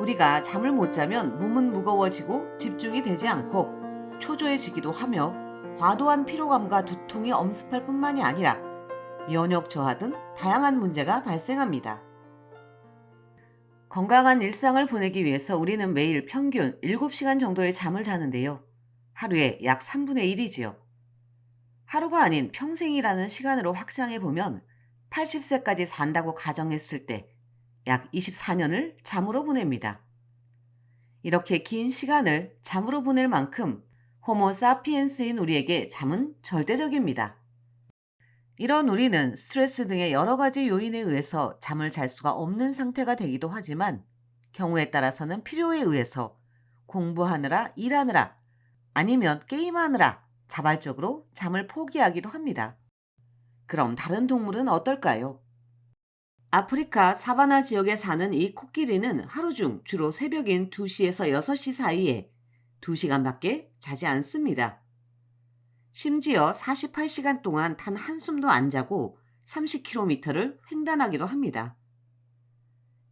우리가 잠을 못 자면 몸은 무거워지고 집중이 되지 않고 초조해지기도 하며 과도한 피로감과 두통이 엄습할 뿐만이 아니라 면역 저하 등 다양한 문제가 발생합니다. 건강한 일상을 보내기 위해서 우리는 매일 평균 7시간 정도의 잠을 자는데요. 하루에 약 3분의 1이지요. 하루가 아닌 평생이라는 시간으로 확장해 보면 80세까지 산다고 가정했을 때 약 24년을 잠으로 보냅니다. 이렇게 긴 시간을 잠으로 보낼 만큼 호모 사피엔스인 우리에게 잠은 절대적입니다. 이런 우리는 스트레스 등의 여러 가지 요인에 의해서 잠을 잘 수가 없는 상태가 되기도 하지만 경우에 따라서는 필요에 의해서 공부하느라 일하느라 아니면 게임하느라 자발적으로 잠을 포기하기도 합니다. 그럼 다른 동물은 어떨까요? 아프리카 사바나 지역에 사는 이 코끼리는 하루 중 주로 새벽인 2시에서 6시 사이에 2시간밖에 자지 않습니다. 심지어 48시간 동안 단 한숨도 안 자고 30km를 횡단하기도 합니다.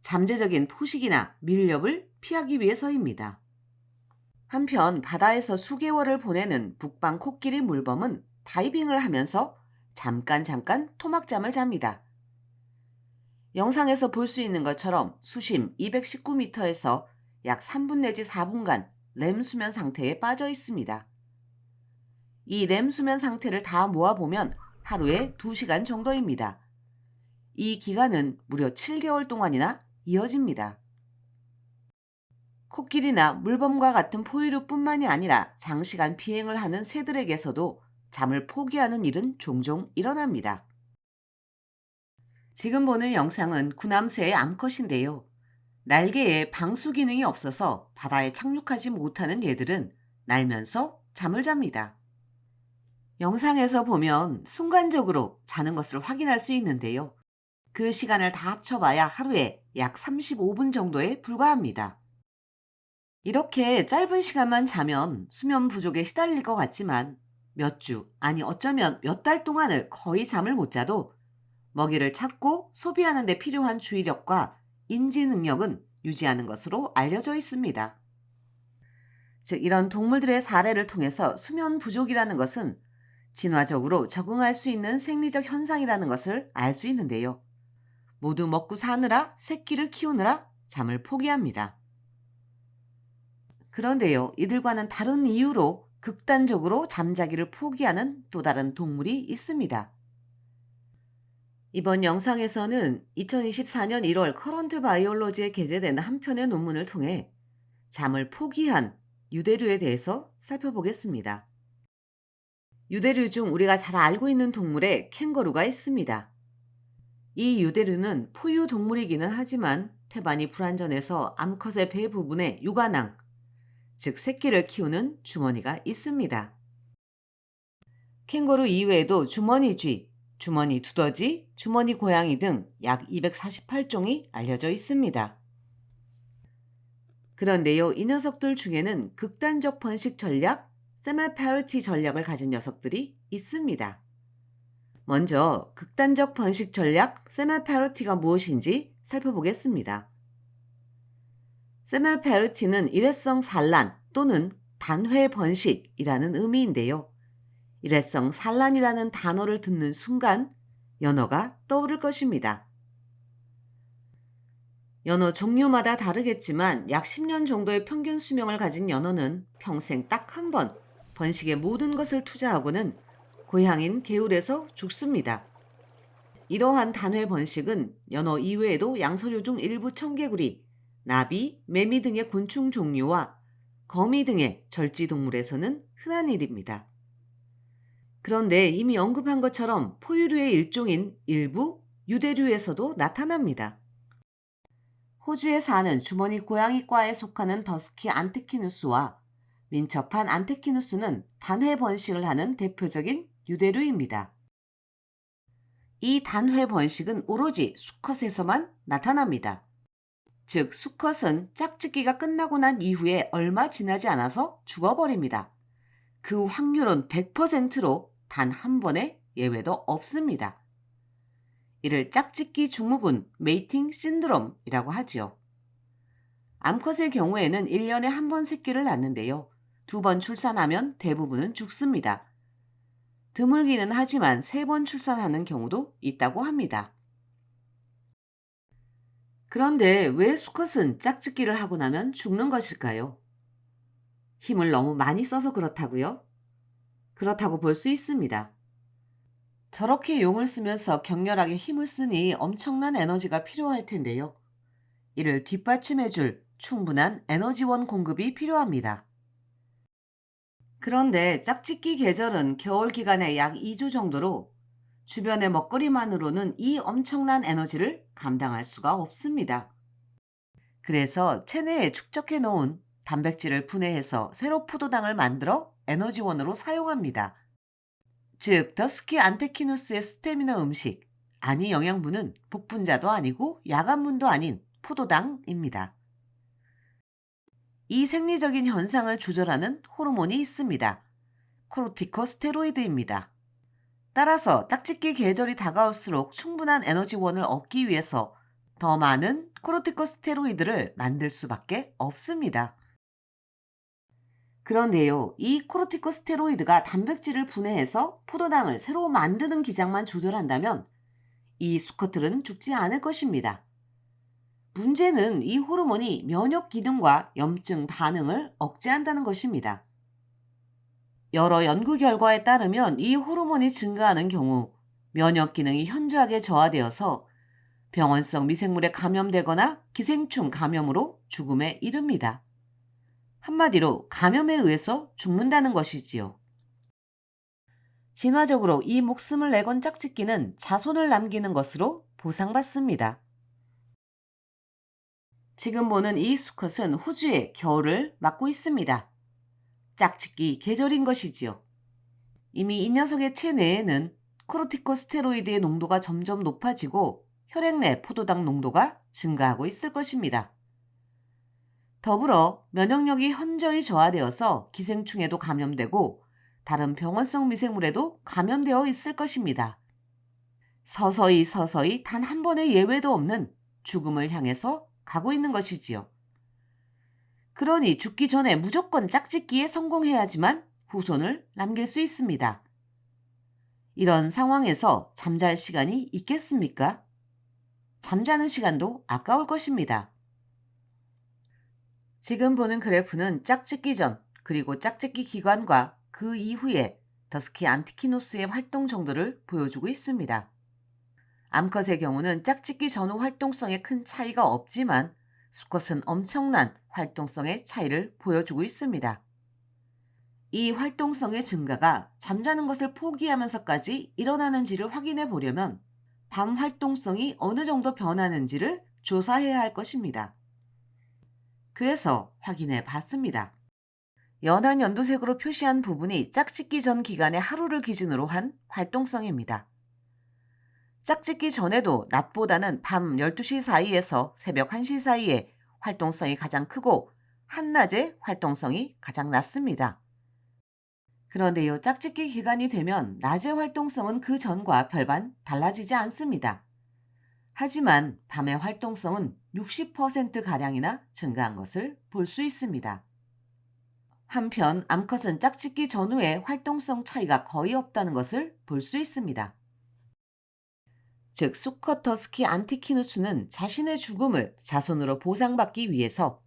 잠재적인 포식이나 밀렵을 피하기 위해서입니다. 한편 바다에서 수개월을 보내는 북방 코끼리 물범은 다이빙을 하면서 잠깐 토막잠을 잡니다. 영상에서 볼 수 있는 것처럼 수심 219m에서 약 3분 내지 4분간 렘 수면 상태에 빠져 있습니다. 이 렘 수면 상태를 다 모아보면 하루에 2시간 정도입니다. 이 기간은 무려 7개월 동안이나 이어집니다. 코끼리나 물범과 같은 포유류뿐만이 아니라 장시간 비행을 하는 새들에게서도 잠을 포기하는 일은 종종 일어납니다. 지금 보는 영상은 구남새의 암컷인데요. 날개에 방수 기능이 없어서 바다에 착륙하지 못하는 얘들은 날면서 잠을 잡니다. 영상에서 보면 순간적으로 자는 것을 확인할 수 있는데요. 그 시간을 다 합쳐봐야 하루에 약 35분 정도에 불과합니다. 이렇게 짧은 시간만 자면 수면 부족에 시달릴 것 같지만 몇 주, 아니 어쩌면 몇 달 동안을 거의 잠을 못 자도 먹이를 찾고 소비하는 데 필요한 주의력과 인지 능력은 유지하는 것으로 알려져 있습니다. 즉, 이런 동물들의 사례를 통해서 수면 부족이라는 것은 진화적으로 적응할 수 있는 생리적 현상이라는 것을 알 수 있는데요. 모두 먹고 사느라 새끼를 키우느라 잠을 포기합니다. 그런데요, 이들과는 다른 이유로 극단적으로 잠자기를 포기하는 또 다른 동물이 있습니다. 이번 영상에서는 2024년 1월 커런트 바이올로지에 게재된 한 편의 논문을 통해 잠을 포기한 유대류에 대해서 살펴보겠습니다. 유대류 중 우리가 잘 알고 있는 동물에 캥거루가 있습니다. 이 유대류는 포유 동물이기는 하지만 태반이 불완전해서 암컷의 배 부분에 유관낭, 즉 새끼를 키우는 주머니가 있습니다. 캥거루 이외에도 주머니쥐, 주머니 두더지, 주머니 고양이 등 약 248종이 알려져 있습니다. 그런데요, 이 녀석들 중에는 극단적 번식 전략, 세멜파리티 전략을 가진 녀석들이 있습니다. 먼저 극단적 번식 전략, 세멜파리티가 무엇인지 살펴보겠습니다. 세멜파리티는 일회성 산란 또는 단회 번식이라는 의미인데요. 일회성 산란이라는 단어를 듣는 순간 연어가 떠오를 것입니다. 연어 종류마다 다르겠지만 약 10년 정도의 평균 수명을 가진 연어는 평생 딱 한 번 번식에 모든 것을 투자하고는 고향인 개울에서 죽습니다. 이러한 단회 번식은 연어 이외에도 양서류 중 일부 청개구리, 나비, 매미 등의 곤충 종류와 거미 등의 절지동물에서는 흔한 일입니다. 그런데 이미 언급한 것처럼 포유류의 일종인 일부 유대류에서도 나타납니다. 호주에 사는 주머니 고양이과에 속하는 더스키 안테키누스와 민첩한 안테키누스는 단회 번식을 하는 대표적인 유대류입니다. 이 단회 번식은 오로지 수컷에서만 나타납니다. 즉, 수컷은 짝짓기가 끝나고 난 이후에 얼마 지나지 않아서 죽어버립니다. 그 확률은 100%로 단 한 번의 예외도 없습니다. 이를 짝짓기 증후군, 메이팅 신드롬이라고 하지요. 암컷의 경우에는 1년에 한 번 새끼를 낳는데요. 2번 출산하면 대부분은 죽습니다. 드물기는 하지만 3번 출산하는 경우도 있다고 합니다. 그런데 왜 수컷은 짝짓기를 하고 나면 죽는 것일까요? 힘을 너무 많이 써서 그렇다고요? 그렇다고 볼 수 있습니다. 저렇게 용을 쓰면서 격렬하게 힘을 쓰니 엄청난 에너지가 필요할 텐데요. 이를 뒷받침해줄 충분한 에너지원 공급이 필요합니다. 그런데 짝짓기 계절은 겨울 기간에 약 2주 정도로 주변의 먹거리만으로는 이 엄청난 에너지를 감당할 수가 없습니다. 그래서 체내에 축적해 놓은 단백질을 분해해서 새로 포도당을 만들어 에너지원으로 사용합니다. 즉, 더스키 안테키누스의 스태미너 음식, 아니 영양분은 복분자도 아니고 야간분도 아닌 포도당입니다. 이 생리적인 현상을 조절하는 호르몬이 있습니다. 코르티코스테로이드입니다. 따라서 짝짓기 계절이 다가올수록 충분한 에너지원을 얻기 위해서 더 많은 코르티코스테로이드를 만들 수밖에 없습니다. 그런데요, 이 코르티코스테로이드가 단백질을 분해해서 포도당을 새로 만드는 기장만 조절한다면 이 수컷들은 죽지 않을 것입니다. 문제는 이 호르몬이 면역 기능과 염증 반응을 억제한다는 것입니다. 여러 연구 결과에 따르면 이 호르몬이 증가하는 경우 면역 기능이 현저하게 저하되어서 병원성 미생물에 감염되거나 기생충 감염으로 죽음에 이릅니다. 한마디로 감염에 의해서 죽는다는 것이지요. 진화적으로 이 목숨을 내건 짝짓기는 자손을 남기는 것으로 보상받습니다. 지금 보는 이 수컷은 호주의 겨울을 맞고 있습니다. 짝짓기 계절인 것이지요. 이미 이 녀석의 체내에는 코르티코스테로이드의 농도가 점점 높아지고 혈액 내 포도당 농도가 증가하고 있을 것입니다. 더불어 면역력이 현저히 저하되어서 기생충에도 감염되고 다른 병원성 미생물에도 감염되어 있을 것입니다. 서서히 단 한 번의 예외도 없는 죽음을 향해서 가고 있는 것이지요. 그러니 죽기 전에 무조건 짝짓기에 성공해야지만 후손을 남길 수 있습니다. 이런 상황에서 잠잘 시간이 있겠습니까? 잠자는 시간도 아까울 것입니다. 지금 보는 그래프는 짝짓기 전 그리고 짝짓기 기간과 그 이후에 더스키 안티키누스의 활동 정도를 보여주고 있습니다. 암컷의 경우는 짝짓기 전후 활동성에 큰 차이가 없지만 수컷은 엄청난 활동성의 차이를 보여주고 있습니다. 이 활동성의 증가가 잠자는 것을 포기하면서까지 일어나는지를 확인해 보려면 밤 활동성이 어느 정도 변하는지를 조사해야 할 것입니다. 그래서 확인해 봤습니다. 연한 연두색으로 표시한 부분이 짝짓기 전 기간의 하루를 기준으로 한 활동성입니다. 짝짓기 전에도 낮보다는 밤 12시 사이에서 새벽 1시 사이에 활동성이 가장 크고 한낮에 활동성이 가장 낮습니다. 그런데요, 짝짓기 기간이 되면 낮의 활동성은 그 전과 별반 달라지지 않습니다. 하지만 밤의 활동성은 60%가량이나 증가한 것을 볼 수 있습니다. 한편 암컷은 짝짓기 전후에 활동성 차이가 거의 없다는 것을 볼 수 있습니다. 즉, 수컷 더스키 안티키누스는 자신의 죽음을 자손으로 보상받기 위해서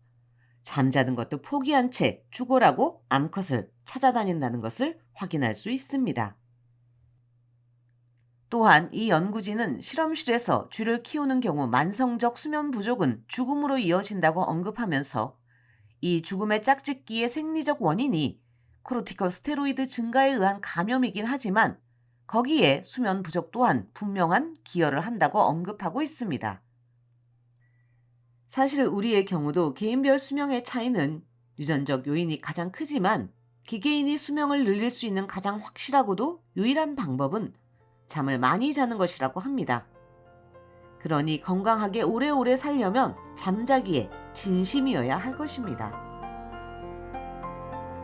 잠자는 것도 포기한 채 죽어라고 암컷을 찾아다닌다는 것을 확인할 수 있습니다. 또한 이 연구진은 실험실에서 쥐를 키우는 경우 만성적 수면 부족은 죽음으로 이어진다고 언급하면서 이 죽음의 짝짓기의 생리적 원인이 코르티코스테로이드 증가에 의한 감염이긴 하지만 거기에 수면 부족 또한 분명한 기여를 한다고 언급하고 있습니다. 사실 우리의 경우도 개인별 수명의 차이는 유전적 요인이 가장 크지만 개개인이 수명을 늘릴 수 있는 가장 확실하고도 유일한 방법은 잠을 많이 자는 것이라고 합니다. 그러니 건강하게 오래오래 살려면 잠자기에 진심이어야 할 것입니다.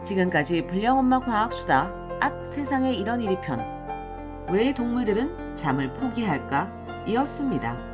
지금까지 불량엄마 과학수다 세상에 이런 일이 편 왜 동물들은 잠을 포기할까? 이었습니다.